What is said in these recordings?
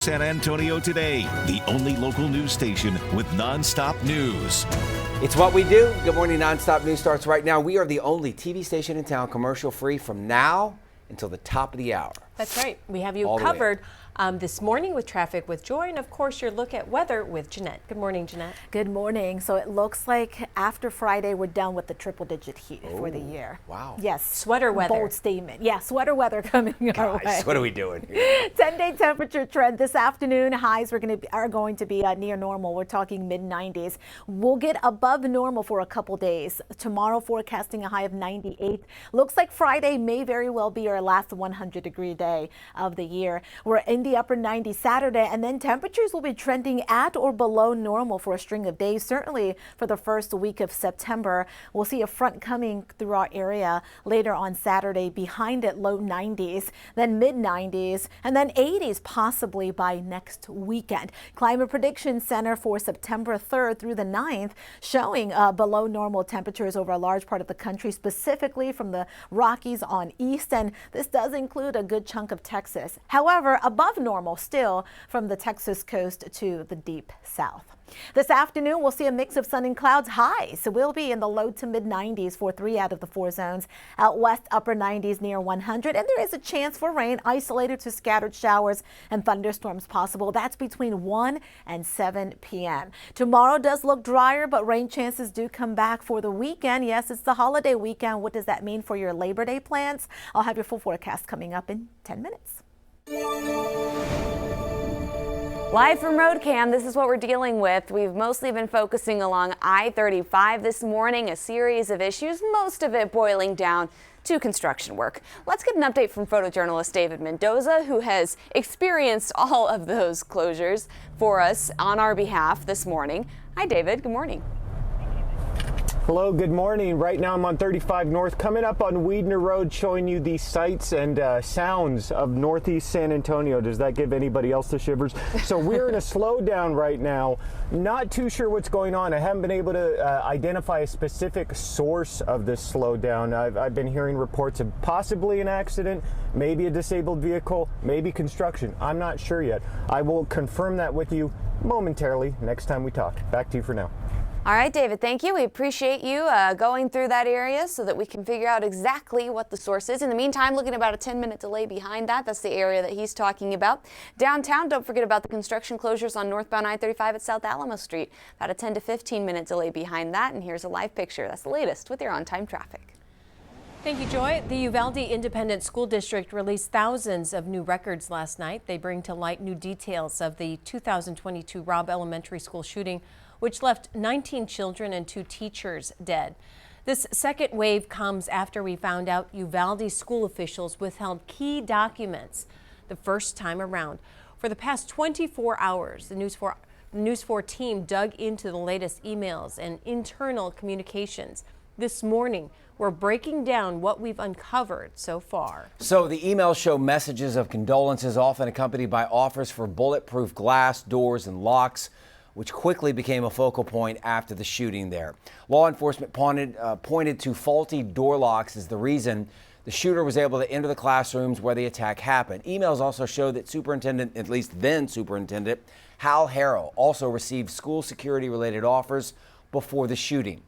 San Antonio Today, the only local news station with nonstop news. It's what we do. Good morning, Nonstop News starts right now. We are the only TV station in town commercial-free from now until the top of the hour. That's right. We have you covered this morning with traffic with Joy, and of course your look at weather with Jeannette. Good morning, Jeannette. Good morning. So it looks like after Friday we're done with the triple-digit heat for the year. Wow. Yes. Sweater weather. Bold statement. Yeah, sweater weather coming our way. What are we doing here? 10-day temperature trend this afternoon. Highs are going to be near normal. We're talking mid-90s. We'll get above normal for a couple days. Tomorrow forecasting a high of 98. Looks like Friday may very well be our last 100-degree day of the year. We're in the upper 90s Saturday, and then temperatures will be trending at or below normal for a string of days. Certainly for the first week of September. We'll see a front coming through our area later on Saturday. Behind it, low 90s, then mid 90s, and then 80s possibly by next weekend. Climate Prediction Center for September 3rd through the 9th showing below normal temperatures over a large part of the country, specifically from the Rockies on east, and this does include a good chunk of Texas. However, above normal still from the Texas coast to the deep south. This afternoon, we'll see a mix of sun and clouds. Highs will be in the low to mid 90s for 3 out of the 4 zones. Out west, upper 90s near 100. And there is a chance for rain, isolated to scattered showers and thunderstorms possible. That's between 1 and 7 p.m. Tomorrow does look drier, but rain chances do come back for the weekend. Yes, it's the holiday weekend. What does that mean for your Labor Day plans? I'll have your full forecast coming up in 10 minutes. Live from Road Cam, this is what we're dealing with. We've mostly been focusing along I-35 this morning, a series of issues, most of it boiling down to construction work. Let's get an update from photojournalist David Mendoza, who has experienced all of those closures for us on our behalf this morning. Hi, David. Good morning. Hello, good morning. Right now I'm on 35 North, coming up on Weidner Road, showing you the sights and sounds of Northeast San Antonio. Does that give anybody else the shivers? So we're in a slowdown right now. Not too sure what's going on. I haven't been able to identify a specific source of this slowdown. I've been hearing reports of possibly an accident, maybe a disabled vehicle, maybe construction. I'm not sure yet. I will confirm that with you momentarily next time we talk. Back to you for now. All right, David, thank you. We appreciate you going through that area so that we can figure out exactly what the source is. In the meantime, looking about a 10-minute delay behind that. That's the area that he's talking about. Downtown, don't forget about the construction closures on northbound I-35 at South Alamo Street. About a 10 to 15-minute delay behind that. And here's a live picture. That's the latest with your on-time traffic. Thank you, Joy. The Uvalde Independent School District released thousands of new records last night. They bring to light new details of the 2022 Robb Elementary School shooting, which left 19 children and 2 teachers dead. This second wave comes after we found out Uvalde school officials withheld key documents the first time around. For the past 24 hours, the News 4 team dug into the latest emails and internal communications. This morning, we're breaking down what we've uncovered so far. So the emails show messages of condolences, often accompanied by offers for bulletproof glass, doors, and locks, which quickly became a focal point after the shooting there. Law enforcement pointed to faulty door locks as the reason the shooter was able to enter the classrooms where the attack happened. Emails also show that Superintendent, at least then Superintendent, Hal Harrell also received school security-related offers before the shooting.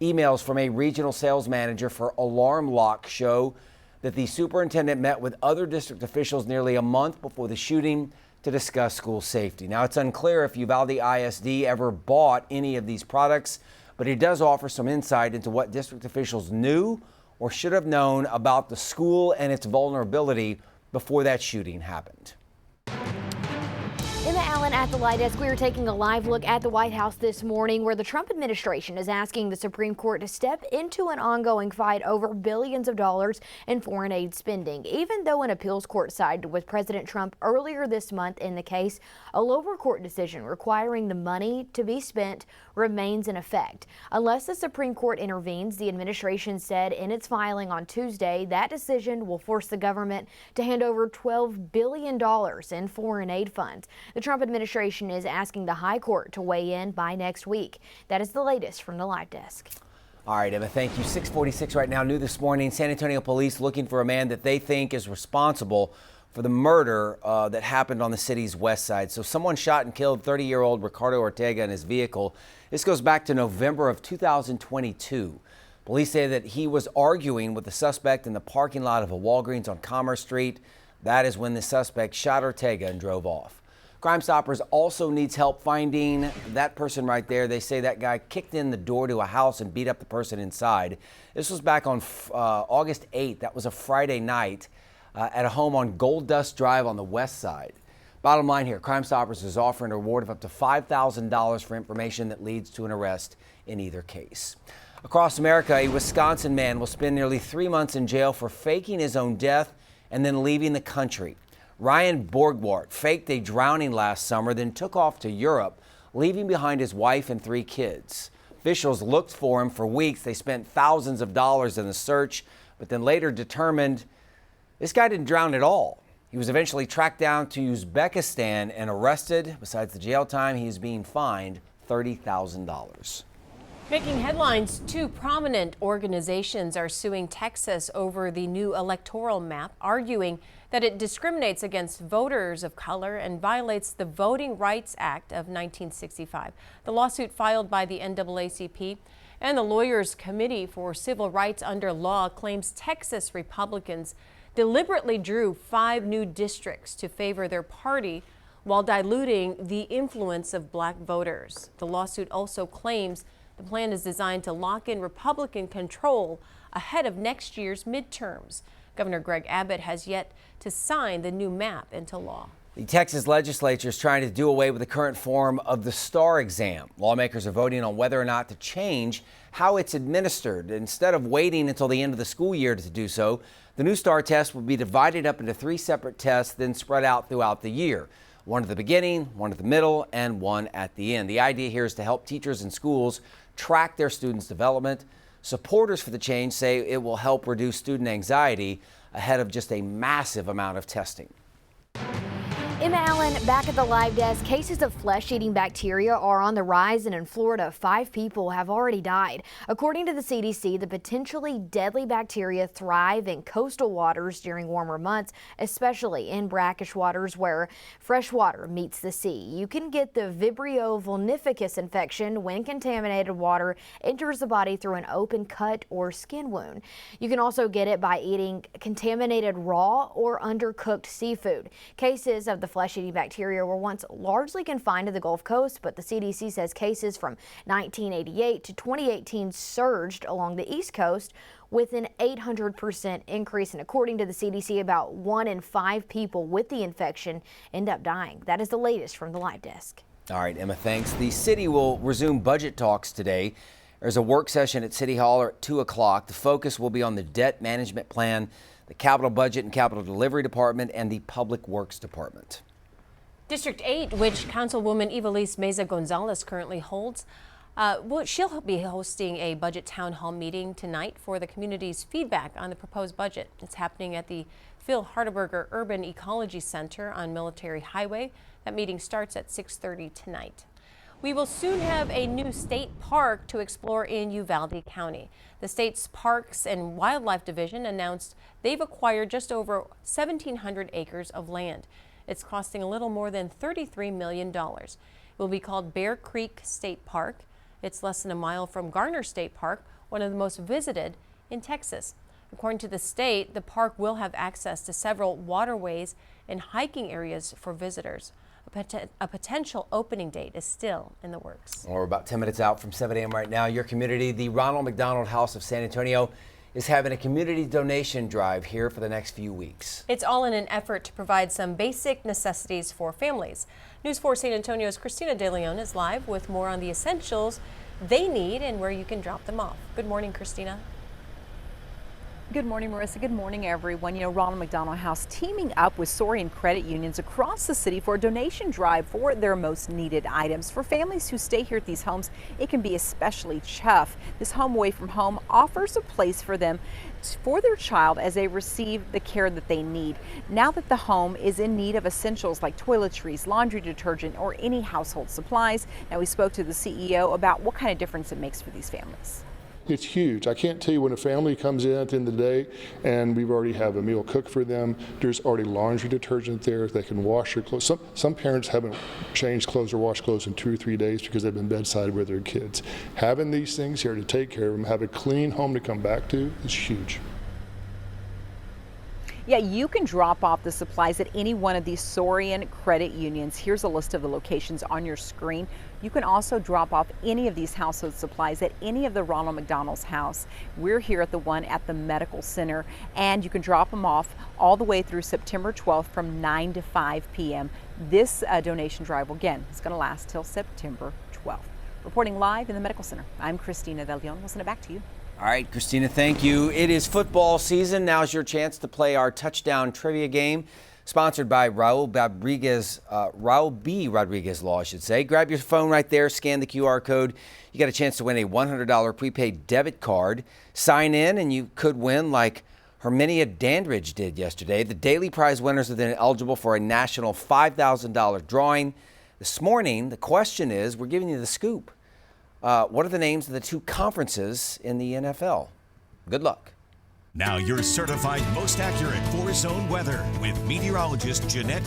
Emails from a regional sales manager for Alarm Lock show that the superintendent met with other district officials nearly a month before the shooting to discuss school safety. Now, it's unclear if Uvalde ISD ever bought any of these products, but it does offer some insight into what district officials knew or should have known about the school and its vulnerability before that shooting happened. Emma Allen at the Light Desk. We are taking a live look at the White House this morning, where the Trump administration is asking the Supreme Court to step into an ongoing fight over billions of dollars in foreign aid spending. Even though an appeals court sided with President Trump earlier this month in the case, a lower court decision requiring the money to be spent remains in effect. Unless the Supreme Court intervenes, the administration said in its filing on Tuesday that decision will force the government to hand over $12 billion in foreign aid funds. The Trump administration is asking the High Court to weigh in by next week. That is the latest from the Live Desk. All right, Emma, thank you. 6:46 right now. New this morning, San Antonio police looking for a man that they think is responsible for the murder that happened on the city's west side. So someone shot and killed 30-year-old Ricardo Ortega in his vehicle. This goes back to November of 2022. Police say that he was arguing with the suspect in the parking lot of a Walgreens on Commerce Street. That is when the suspect shot Ortega and drove off. Crime Stoppers also needs help finding that person right there. They say that guy kicked in the door to a house and beat up the person inside. This was back on August 8th. That was a Friday night at a home on Gold Dust Drive on the west side. Bottom line here, Crime Stoppers is offering a reward of up to $5,000 for information that leads to an arrest in either case. Across America, a Wisconsin man will spend nearly 3 months in jail for faking his own death and then leaving the country. Ryan Borgwart faked a drowning last summer, then took off to Europe, leaving behind his wife and 3 kids. Officials looked for him for weeks. They spent thousands of dollars in the search, but then later determined this guy didn't drown at all. He was eventually tracked down to Uzbekistan and arrested. Besides the jail time, he is being fined $30,000. Making headlines, 2 prominent organizations are suing Texas over the new electoral map, arguing that it discriminates against voters of color and violates the Voting Rights Act of 1965. The lawsuit filed by the NAACP and the Lawyers Committee for Civil Rights Under Law claims Texas Republicans deliberately drew 5 new districts to favor their party while diluting the influence of black voters. The lawsuit also claims the plan is designed to lock in Republican control ahead of next year's midterms. Governor Greg Abbott has yet to sign the new map into law. The Texas legislature is trying to do away with the current form of the STAR exam. Lawmakers are voting on whether or not to change how it's administered. Instead of waiting until the end of the school year to do so, the new STAR test will be divided up into 3 separate tests, then spread out throughout the year. One at the beginning, one at the middle, and one at the end. The idea here is to help teachers and schools track their students' development. Supporters for the change say it will help reduce student anxiety ahead of just a massive amount of testing. Emma Allen back at the live desk. Cases of flesh-eating bacteria are on the rise, and in Florida, 5 people have already died. According to the CDC, the potentially deadly bacteria thrive in coastal waters during warmer months, especially in brackish waters where fresh water meets the sea. You can get the Vibrio vulnificus infection when contaminated water enters the body through an open cut or skin wound. You can also get it by eating contaminated raw or undercooked seafood. Cases of the flesh-eating bacteria were once largely confined to the Gulf Coast, but the CDC says cases from 1988 to 2018 surged along the East Coast with an 800% increase. And according to the CDC, about 1 in 5 people with the infection end up dying. That is the latest from the live desk. All right, Emma, thanks. The city will resume budget talks today. There's a work session at City Hall at 2 o'clock. The focus will be on the debt management plan, the capital budget and capital delivery department, and the public works department. District 8, which Councilwoman Ivelisse Meza Gonzalez currently holds, she'll be hosting a budget town hall meeting tonight for the community's feedback on the proposed budget. It's happening at the Phil Hardeberger Urban Ecology Center on Military Highway. That meeting starts at 6:30 tonight. We will soon have a new state park to explore in Uvalde County. The state's Parks and Wildlife Division announced they've acquired just over 1,700 acres of land. It's costing a little more than $33 million. It will be called Bear Creek State Park. It's less than a mile from Garner State Park, one of the most visited in Texas. According to the state, the park will have access to several waterways and hiking areas for visitors. A potential opening date is still in the works. Well, we're about 10 minutes out from 7 a.m. right now. Your community, the Ronald McDonald House of San Antonio, is having a community donation drive here for the next few weeks. It's all in an effort to provide some basic necessities for families. News 4 San Antonio's Christina De Leon is live with more on the essentials they need and where you can drop them off. Good morning, Christina. Good morning, Marissa. Good morning, everyone. You know, Ronald McDonald House teaming up with Sorian credit unions across the city for a donation drive for their most needed items. For families who stay here at these homes, it can be especially tough. This home away from home offers a place for them, for their child, as they receive the care that they need. Now that the home is in need of essentials like toiletries, laundry detergent, or any household supplies. Now we spoke to the CEO about what kind of difference it makes for these families. It's huge. I can't tell you when a family comes in at the end of the day and we've already have a meal cooked for them. There's already laundry detergent there. They can wash their clothes. Some parents haven't changed clothes or washed clothes in 2 or 3 days because they've been bedside with their kids. Having these things here to take care of them, have a clean home to come back to is huge. Yeah, you can drop off the supplies at any one of these Saurian credit unions. Here's a list of the locations on your screen. You can also drop off any of these household supplies at any of the Ronald McDonald's House. We're here at the one at the Medical Center, and you can drop them off all the way through September 12th from 9 to 5 p.m. This donation drive, again, is going to last till September 12th. Reporting live in the Medical Center, I'm Christina De Leon. We'll send it back to you. All right, Christina, thank you. It is football season. Now's your chance to play our touchdown trivia game, sponsored by Raul B. Rodriguez Law, I should say. Grab your phone right there, scan the QR code. You got a chance to win a $100 prepaid debit card. Sign in, and you could win like Herminia Dandridge did yesterday. The daily prize winners are then eligible for a national $5,000 drawing. This morning, the question is, we're giving you the scoop. What are the names of the 2 conferences in the NFL? Good luck. Now your certified most accurate 4-zone weather with meteorologist Jeannette.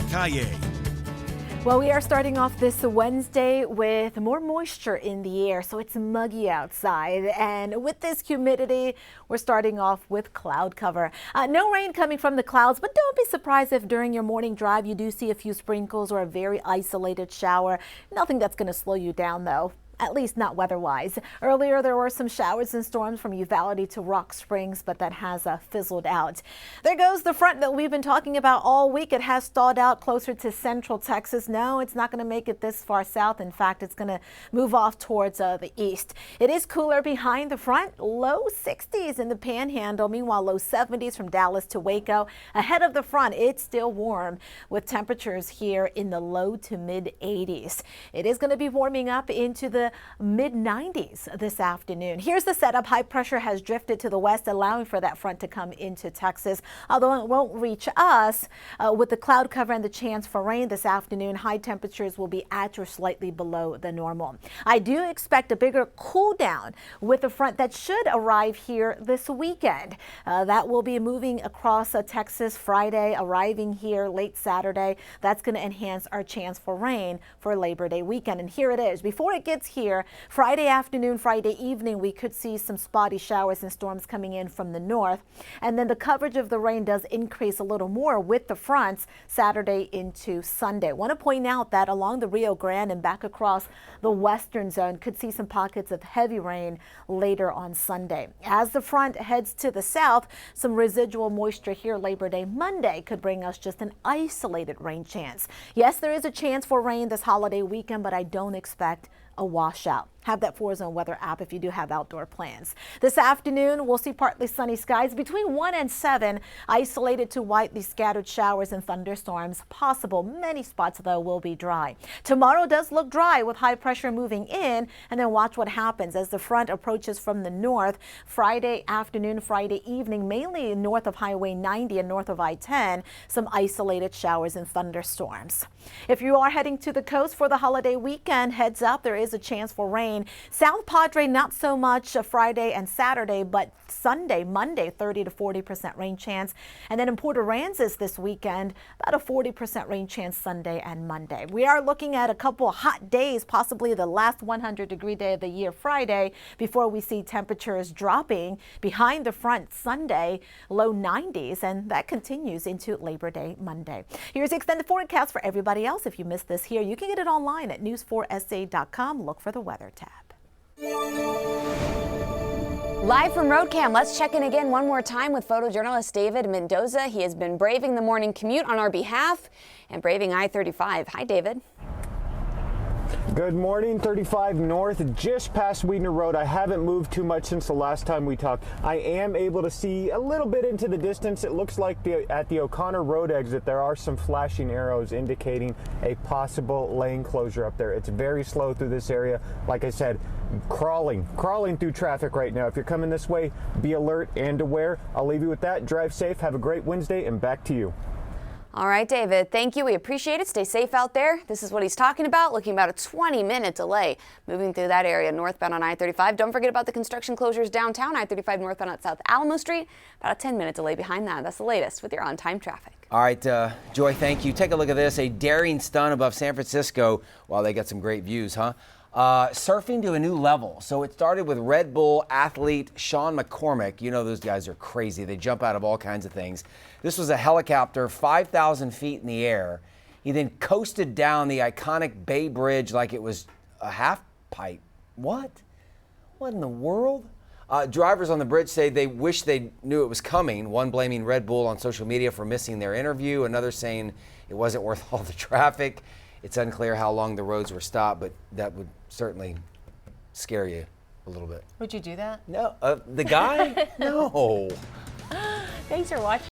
Well, we are starting off this Wednesday with more moisture in the air, so it's muggy outside. And with this humidity, we're starting off with cloud cover. No rain coming from the clouds, but don't be surprised if during your morning drive you do see a few sprinkles or a very isolated shower. Nothing that's going to slow you down, though. At least not weather-wise. Earlier, there were some showers and storms from Uvalde to Rock Springs, but that has fizzled out. There goes the front that we've been talking about all week. It has stalled out closer to central Texas. No, it's not going to make it this far south. In fact, it's going to move off towards the east. It is cooler behind the front. Low 60s in the Panhandle. Meanwhile, low 70s from Dallas to Waco. Ahead of the front, it's still warm with temperatures here in the low to mid 80s. It is going to be warming up into the mid-90s this afternoon. Here's the setup. High pressure has drifted to the west, allowing for that front to come into Texas, although it won't reach us. With the cloud cover and the chance for rain this afternoon, high temperatures will be at or slightly below the normal. I do expect a bigger cool down with a front that should arrive here this weekend. That will be moving across Texas Friday, arriving here late Saturday. That's going to enhance our chance for rain for Labor Day weekend. And here it is. Before it gets here, Friday afternoon, Friday evening, we could see some spotty showers and storms coming in from the north. And then the coverage of the rain does increase a little more with the fronts Saturday into Sunday. I want to point out that along the Rio Grande and back across the western zone, could see some pockets of heavy rain later on Sunday. As the front heads to the south, some residual moisture here Labor Day Monday could bring us just an isolated rain chance. Yes, there is a chance for rain this holiday weekend, but I don't expect a washout. Have that 4-zone weather app if you do have outdoor plans. This afternoon, we'll see partly sunny skies between 1 and 7, isolated to widely scattered showers and thunderstorms possible. Many spots, though, will be dry. Tomorrow does look dry with high pressure moving in, and then watch what happens as the front approaches from the north. Friday afternoon, Friday evening, mainly north of Highway 90 and north of I-10, some isolated showers and thunderstorms. If you are heading to the coast for the holiday weekend, heads up, there is a chance for rain. South Padre, not so much Friday and Saturday, but Sunday, Monday, 30 to 40% rain chance. And then in Port Aransas this weekend, about a 40% rain chance Sunday and Monday. We are looking at a couple of hot days, possibly the last 100-degree day of the year, Friday, before we see temperatures dropping behind the front Sunday, low 90s, and that continues into Labor Day Monday. Here's the extended forecast for everybody else. If you missed this here, you can get it online at news4sa.com. Look for the weather tab. Live from RoadCam, let's check in again one more time with photojournalist David Mendoza. He has been braving the morning commute on our behalf and braving I-35. Hi, David. Good morning. 35 north, just past Weidner Road. I haven't moved too much since the last time we talked. I am able to see a little bit into the distance. It looks like at the O'Connor Road exit, there are some flashing arrows indicating a possible lane closure up there. It's very slow through this area. Like I said, crawling through traffic right now. If you're coming this way, be alert and aware. I'll leave you with that. Drive safe. Have a great Wednesday, and back to you. All right, David, thank you. We appreciate it. Stay safe out there. This is what he's talking about, looking about a 20-minute delay moving through that area northbound on I-35. Don't forget about the construction closures downtown, I-35 northbound at South Alamo Street. About a 10-minute delay behind that. That's the latest with your on-time traffic. All right, Joy, thank you. Take a look at this. A daring stunt above San Francisco. Wow, they got some great views, huh? Surfing to a new level. So it started with Red Bull athlete Sean McCormick. You know those guys are crazy. They jump out of all kinds of things. This was a helicopter 5,000 feet in the air. He then coasted down the iconic Bay Bridge like it was a half pipe. What? What in the world? Drivers on the bridge say they wish they knew it was coming. One blaming Red Bull on social media for missing their interview. Another saying it wasn't worth all the traffic. It's unclear how long the roads were stopped, but that would certainly scare you a little bit. Would you do that? No, the guy? No. Thanks for watching.